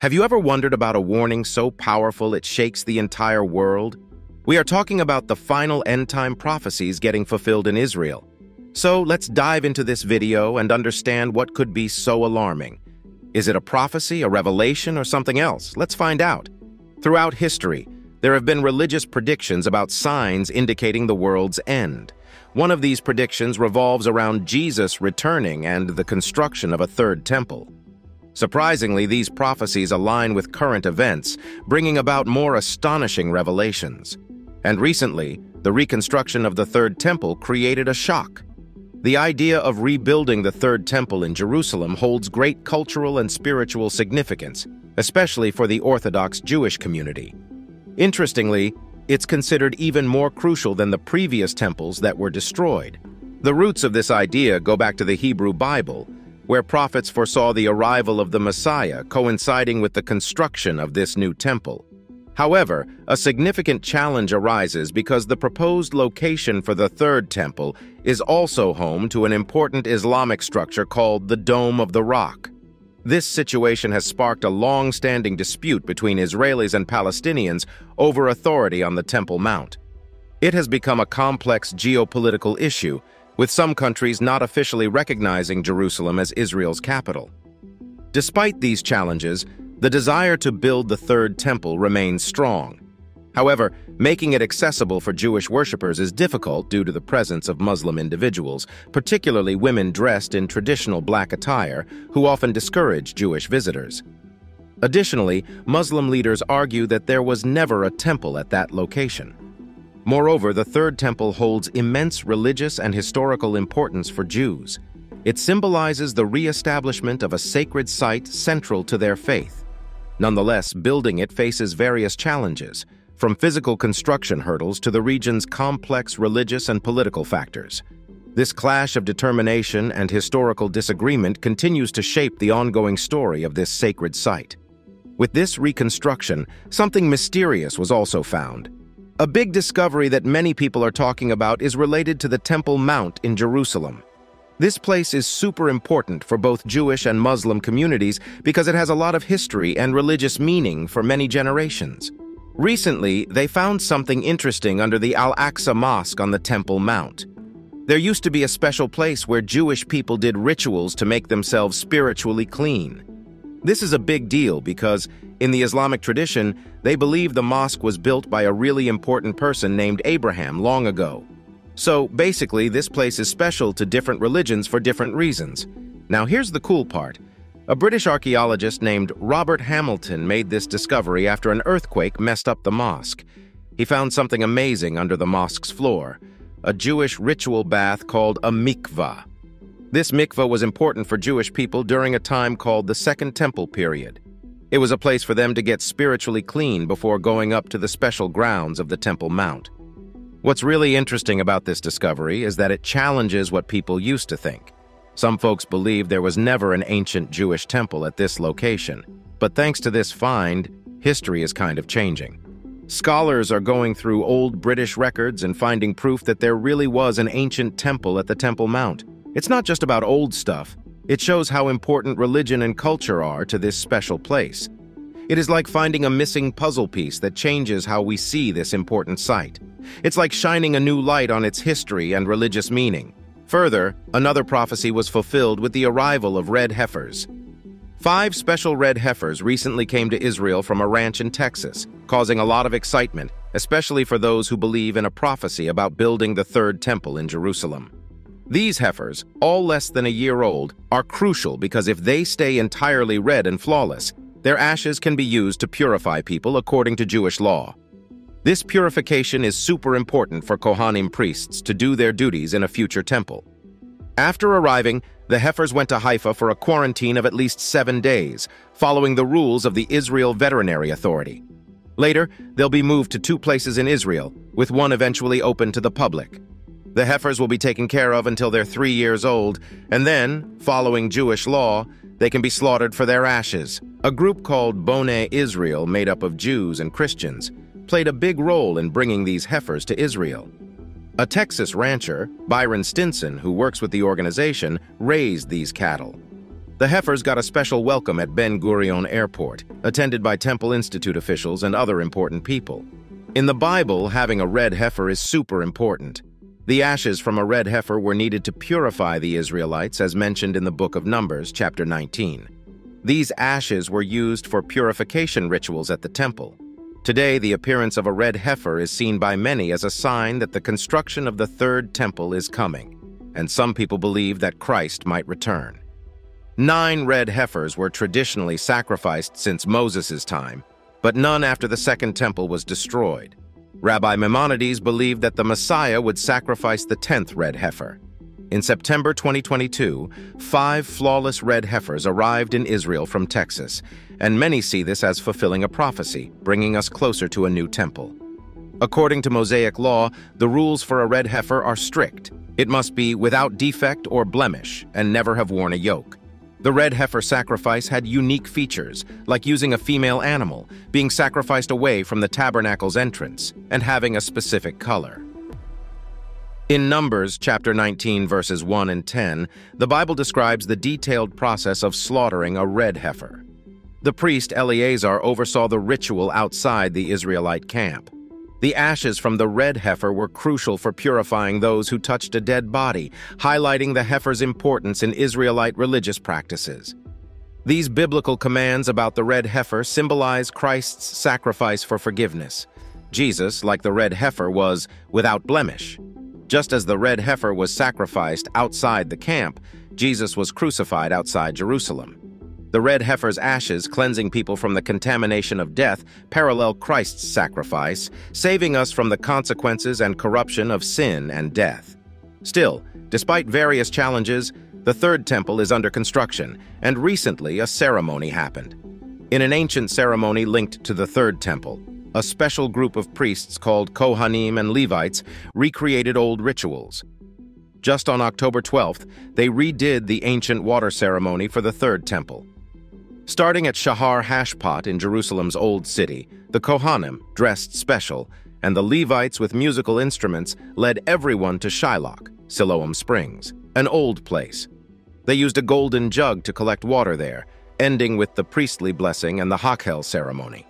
Have you ever wondered about a warning so powerful it shakes the entire world? We are talking about the final end-time prophecies getting fulfilled in Israel. So let's dive into this video and understand what could be so alarming. Is it a prophecy, a revelation, or something else? Let's find out. Throughout history, there have been religious predictions about signs indicating the world's end. One of these predictions revolves around Jesus returning and the construction of a third temple. Surprisingly, these prophecies align with current events, bringing about more astonishing revelations. And recently, the reconstruction of the third temple created a shock. The idea of rebuilding the third temple in Jerusalem holds great cultural and spiritual significance, especially for the Orthodox Jewish community. Interestingly, it's considered even more crucial than the previous temples that were destroyed. The roots of this idea go back to the Hebrew Bible, where prophets foresaw the arrival of the Messiah coinciding with the construction of this new temple. However, a significant challenge arises because the proposed location for the third temple is also home to an important Islamic structure called the Dome of the Rock. This situation has sparked a long-standing dispute between Israelis and Palestinians over authority on the Temple Mount. It has become a complex geopolitical issue, with some countries not officially recognizing Jerusalem as Israel's capital. Despite these challenges, the desire to build the third temple remains strong. However, making it accessible for Jewish worshippers is difficult due to the presence of Muslim individuals, particularly women dressed in traditional black attire, who often discourage Jewish visitors. Additionally, Muslim leaders argue that there was never a temple at that location. Moreover, the third temple holds immense religious and historical importance for Jews. It symbolizes the re-establishment of a sacred site central to their faith. Nonetheless, building it faces various challenges, from physical construction hurdles to the region's complex religious and political factors. This clash of determination and historical disagreement continues to shape the ongoing story of this sacred site. With this reconstruction, something mysterious was also found. A big discovery that many people are talking about is related to the Temple Mount in Jerusalem. This place is super important for both Jewish and Muslim communities because it has a lot of history and religious meaning for many generations. Recently, they found something interesting under the Al-Aqsa Mosque on the Temple Mount. There used to be a special place where Jewish people did rituals to make themselves spiritually clean. This is a big deal because, in the Islamic tradition, they believe the mosque was built by a really important person named Abraham long ago. So, basically, this place is special to different religions for different reasons. Now, here's the cool part. A British archaeologist named Robert Hamilton made this discovery after an earthquake messed up the mosque. He found something amazing under the mosque's floor, a Jewish ritual bath called a mikvah. This mikvah was important for Jewish people during a time called the Second Temple period. It was a place for them to get spiritually clean before going up to the special grounds of the Temple Mount. What's really interesting about this discovery is that it challenges what people used to think. Some folks believe there was never an ancient Jewish temple at this location, but thanks to this find, history is kind of changing. Scholars are going through old British records and finding proof that there really was an ancient temple at the Temple Mount. It's not just about old stuff. It shows how important religion and culture are to this special place. It is like finding a missing puzzle piece that changes how we see this important site. It's like shining a new light on its history and religious meaning. Further, another prophecy was fulfilled with the arrival of red heifers. 5 special red heifers recently came to Israel from a ranch in Texas, causing a lot of excitement, especially for those who believe in a prophecy about building the third temple in Jerusalem. These heifers, all less than a year old, are crucial because if they stay entirely red and flawless, their ashes can be used to purify people according to Jewish law. This purification is super important for Kohanim priests to do their duties in a future temple. After arriving, the heifers went to Haifa for a quarantine of at least 7 days, following the rules of the Israel Veterinary Authority. Later, they'll be moved to 2 places in Israel, with one eventually open to the public. The heifers will be taken care of until they're 3 years old, and then, following Jewish law, they can be slaughtered for their ashes. A group called Boneh Israel, made up of Jews and Christians, played a big role in bringing these heifers to Israel. A Texas rancher, Byron Stinson, who works with the organization, raised these cattle. The heifers got a special welcome at Ben Gurion Airport, attended by Temple Institute officials and other important people. In the Bible, having a red heifer is super important. The ashes from a red heifer were needed to purify the Israelites, as mentioned in the book of Numbers, chapter 19. These ashes were used for purification rituals at the temple. Today, the appearance of a red heifer is seen by many as a sign that the construction of the third temple is coming, and some people believe that Christ might return. 9 red heifers were traditionally sacrificed since Moses' time, but none after the second temple was destroyed. Rabbi Maimonides believed that the Messiah would sacrifice the 10th red heifer. In September 2022, 5 flawless red heifers arrived in Israel from Texas, and many see this as fulfilling a prophecy, bringing us closer to a new temple. According to Mosaic law, the rules for a red heifer are strict. It must be without defect or blemish and never have worn a yoke. The red heifer sacrifice had unique features, like using a female animal, being sacrificed away from the tabernacle's entrance, and having a specific color. In Numbers chapter 19, verses 1 and 10, the Bible describes the detailed process of slaughtering a red heifer. The priest Eleazar oversaw the ritual outside the Israelite camp. The ashes from the red heifer were crucial for purifying those who touched a dead body, highlighting the heifer's importance in Israelite religious practices. These biblical commands about the red heifer symbolize Christ's sacrifice for forgiveness. Jesus, like the red heifer, was without blemish. Just as the red heifer was sacrificed outside the camp, Jesus was crucified outside Jerusalem. The red heifer's ashes, cleansing people from the contamination of death, parallel Christ's sacrifice, saving us from the consequences and corruption of sin and death. Still, despite various challenges, the third temple is under construction, and recently a ceremony happened. In an ancient ceremony linked to the third temple, a special group of priests called Kohanim and Levites recreated old rituals. Just on October 12th, they redid the ancient water ceremony for the third temple. Starting at Shahar Hashpot in Jerusalem's Old City, the Kohanim, dressed special, and the Levites with musical instruments led everyone to Shiloh, Siloam Springs, an old place. They used a golden jug to collect water there, ending with the priestly blessing and the Hakhel ceremony.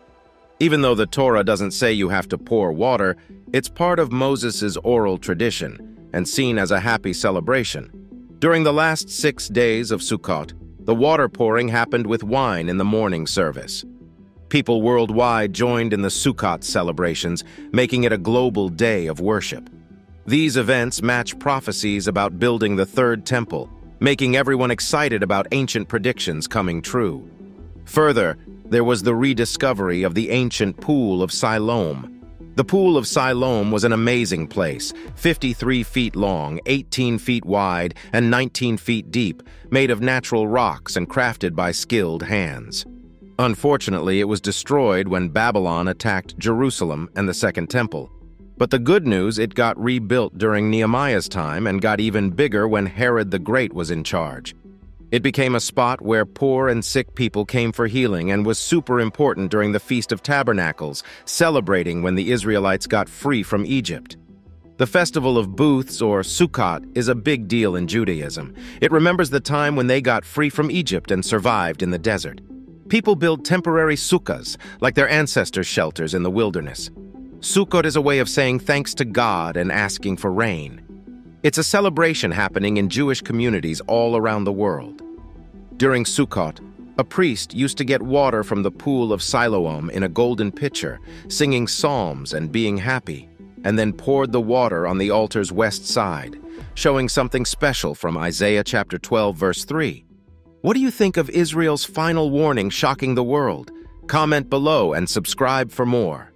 Even though the Torah doesn't say you have to pour water, it's part of Moses' oral tradition and seen as a happy celebration. During the last 6 days of Sukkot, the water pouring happened with wine in the morning service. People worldwide joined in the Sukkot celebrations, making it a global day of worship. These events match prophecies about building the third temple, making everyone excited about ancient predictions coming true. Further, there was the rediscovery of the ancient Pool of Siloam. The Pool of Siloam was an amazing place, 53 feet long, 18 feet wide, and 19 feet deep, made of natural rocks and crafted by skilled hands. Unfortunately, it was destroyed when Babylon attacked Jerusalem and the Second Temple. But the good news, it got rebuilt during Nehemiah's time and got even bigger when Herod the Great was in charge. It became a spot where poor and sick people came for healing and was super important during the Feast of Tabernacles, celebrating when the Israelites got free from Egypt. The Festival of Booths, or Sukkot, is a big deal in Judaism. It remembers the time when they got free from Egypt and survived in the desert. People build temporary sukkahs, like their ancestors' shelters in the wilderness. Sukkot is a way of saying thanks to God and asking for rain. It's a celebration happening in Jewish communities all around the world. During Sukkot, a priest used to get water from the Pool of Siloam in a golden pitcher, singing psalms and being happy, and then poured the water on the altar's west side, showing something special from Isaiah chapter 12, verse 3. What do you think of Israel's final warning shocking the world? Comment below and subscribe for more.